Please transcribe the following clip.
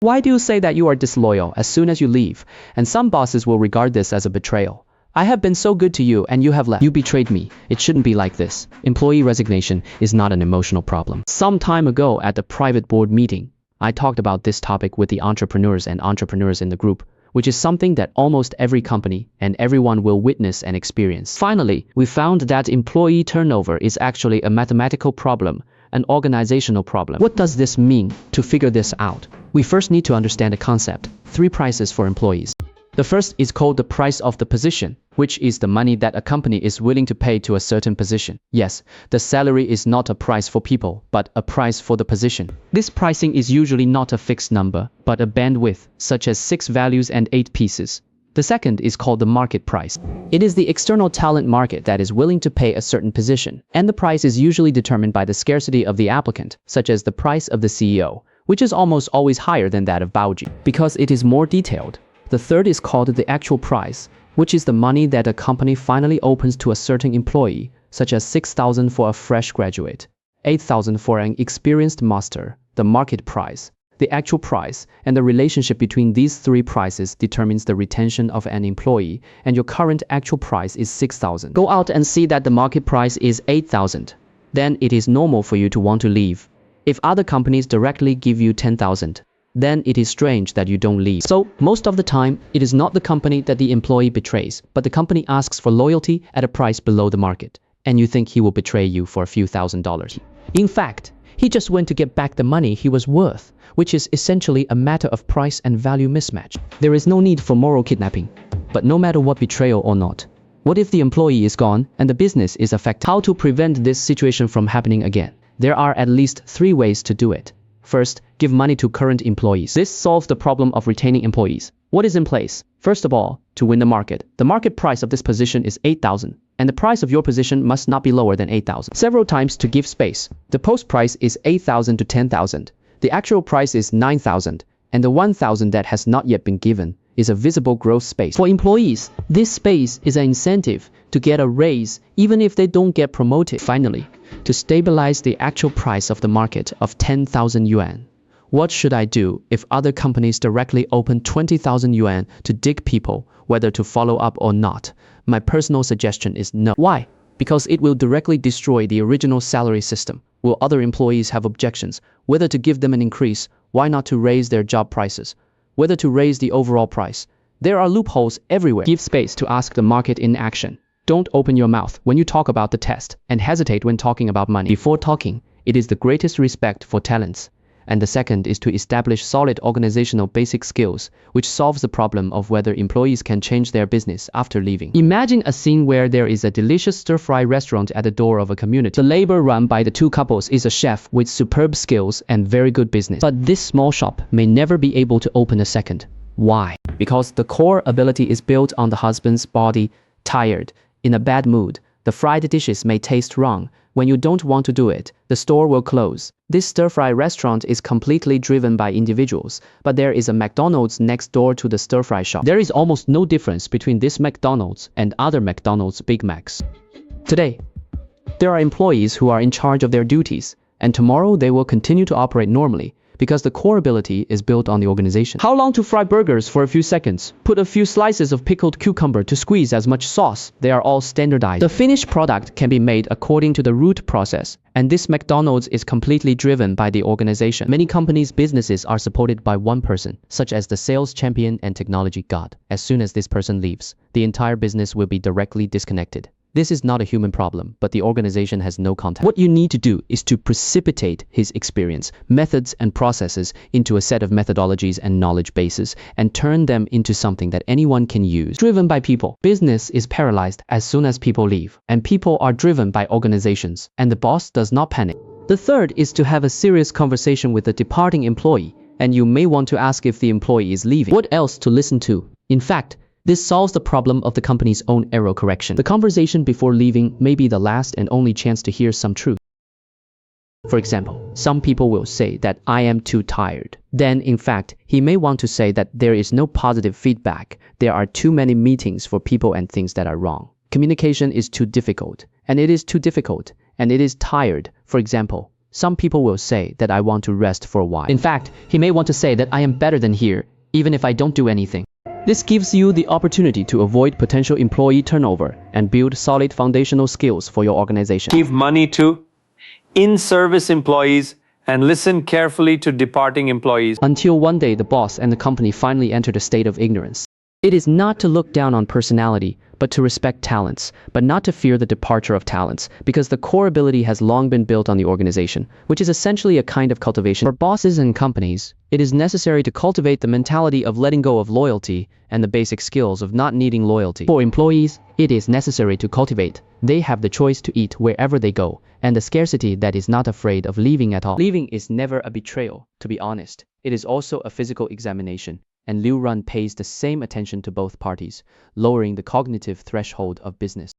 Why do you say that you are disloyal as soon as you leave? And some bosses will regard this as a betrayal. I have been so good to you and you have left. You betrayed me. It shouldn't be like this. Employee resignation is not an emotional problem. Some time ago at the private board meeting, I talked about this topic with the entrepreneurs in the group, which is something that almost every company and everyone will witness and experience. Finally, we found that employee turnover is actually a mathematical problem, an organizational problem. What does this mean? To figure this out, we first need to understand a concept: 3 prices for employees. The first is called the price of the position, which is the money that a company is willing to pay to a certain position. Yes, the salary is not a price for people, but a price for the position. This pricing is usually not a fixed number, but a bandwidth, such as 6 values and 8 pieces. The second is called the market price. It is the external talent market that is willing to pay a certain position, and the price is usually determined by the scarcity of the applicant, such as the price of the CEO, which is almost always higher than that of Baoji, because it is more detailed. The third is called the actual price, which is the money that a company finally opens to a certain employee, such as 6,000 for a fresh graduate, 8,000 for an experienced master. The market price, the actual price, and the relationship between these 3 prices determines the retention of an employee, and your current actual price is 6,000. Go out and see that the market price is 8,000. Then it is normal for you to want to leave. If other companies directly give you 10,000, then it is strange that you don't leave. So, most of the time, it is not the company that the employee betrays, but the company asks for loyalty at a price below the market, and you think he will betray you for a few $1,000s. In fact, he just went to get back the money he was worth, which is essentially a matter of price and value mismatch. There is no need for moral kidnapping. But no matter what betrayal or not, what if the employee is gone and the business is affected? How to prevent this situation from happening again? There are at least 3 ways to do it. First, give money to current employees. This solves the problem of retaining employees. What is in place? First of all, to win the market price of this position is 8,000, and the price of your position must not be lower than 8,000. Several times to give space. The post price is 8,000 to 10,000. The actual price is 9,000, and the 1,000 that has not yet been given is a visible growth space. For employees, this space is an incentive to get a raise even if they don't get promoted. Finally, to stabilize the actual price of the market of 10,000 yuan. What should I do if other companies directly open 20,000 yuan to dig people, whether to follow up or not? My personal suggestion is no. Why? Because it will directly destroy the original salary system. Will other employees have objections? Whether to give them an increase, why not to raise their job prices? Whether to raise the overall price. There are loopholes everywhere. Give space to ask the market in action. Don't open your mouth when you talk about the test, and hesitate when talking about money. Before talking, it is the greatest respect for talents. And the second is to establish solid organizational basic skills, which solves the problem of whether employees can change their business after leaving. Imagine a scene where there is a delicious stir-fry restaurant at the door of a community. The labor run by the 2 couples is a chef with superb skills and very good business. But this small shop may never be able to open a second. Why? Because the core ability is built on the husband's body, tired, in a bad mood. The fried dishes may taste wrong. When you don't want to do it, the store will close. This stir-fry restaurant is completely driven by individuals, but there is a McDonald's next door to the stir-fry shop. There is almost no difference between this McDonald's and other McDonald's Big Macs. Today, there are employees who are in charge of their duties, and tomorrow they will continue to operate normally, because the core ability is built on the organization. How long to fry burgers for a few seconds? Put a few slices of pickled cucumber to squeeze as much sauce. They are all standardized. The finished product can be made according to the root process, and this McDonald's is completely driven by the organization. Many companies' businesses are supported by one person, such as the sales champion and technology god. As soon as this person leaves, the entire business will be directly disconnected. This is not a human problem, but the organization has no contact. What you need to do is to precipitate his experience, methods and processes into a set of methodologies and knowledge bases, and turn them into something that anyone can use. Driven by people. Business is paralyzed as soon as people leave, and people are driven by organizations, and the boss does not panic. The third is to have a serious conversation with the departing employee, and you may want to ask if the employee is leaving. What else to listen to? In fact, this solves the problem of the company's own error correction. The conversation before leaving may be the last and only chance to hear some truth. For example, some people will say that I am too tired. Then, in fact, he may want to say that there is no positive feedback. There are too many meetings for people and things that are wrong. Communication is too difficult, and it is too difficult, and it is tired. For example, some people will say that I want to rest for a while. In fact, he may want to say that I am better than here, even if I don't do anything. This gives you the opportunity to avoid potential employee turnover and build solid foundational skills for your organization. Give money to in-service employees and listen carefully to departing employees. Until one day the boss and the company finally entered a state of ignorance. It is not to look down on personality, but to respect talents, but not to fear the departure of talents, because the core ability has long been built on the organization, which is essentially a kind of cultivation. For bosses and companies, it is necessary to cultivate the mentality of letting go of loyalty and the basic skills of not needing loyalty. For employees, it is necessary to cultivate. They have the choice to eat wherever they go, and the scarcity that is not afraid of leaving at all. Leaving is never a betrayal, to be honest. It is also a physical examination. And Liu Run pays the same attention to both parties, lowering the cognitive threshold of business.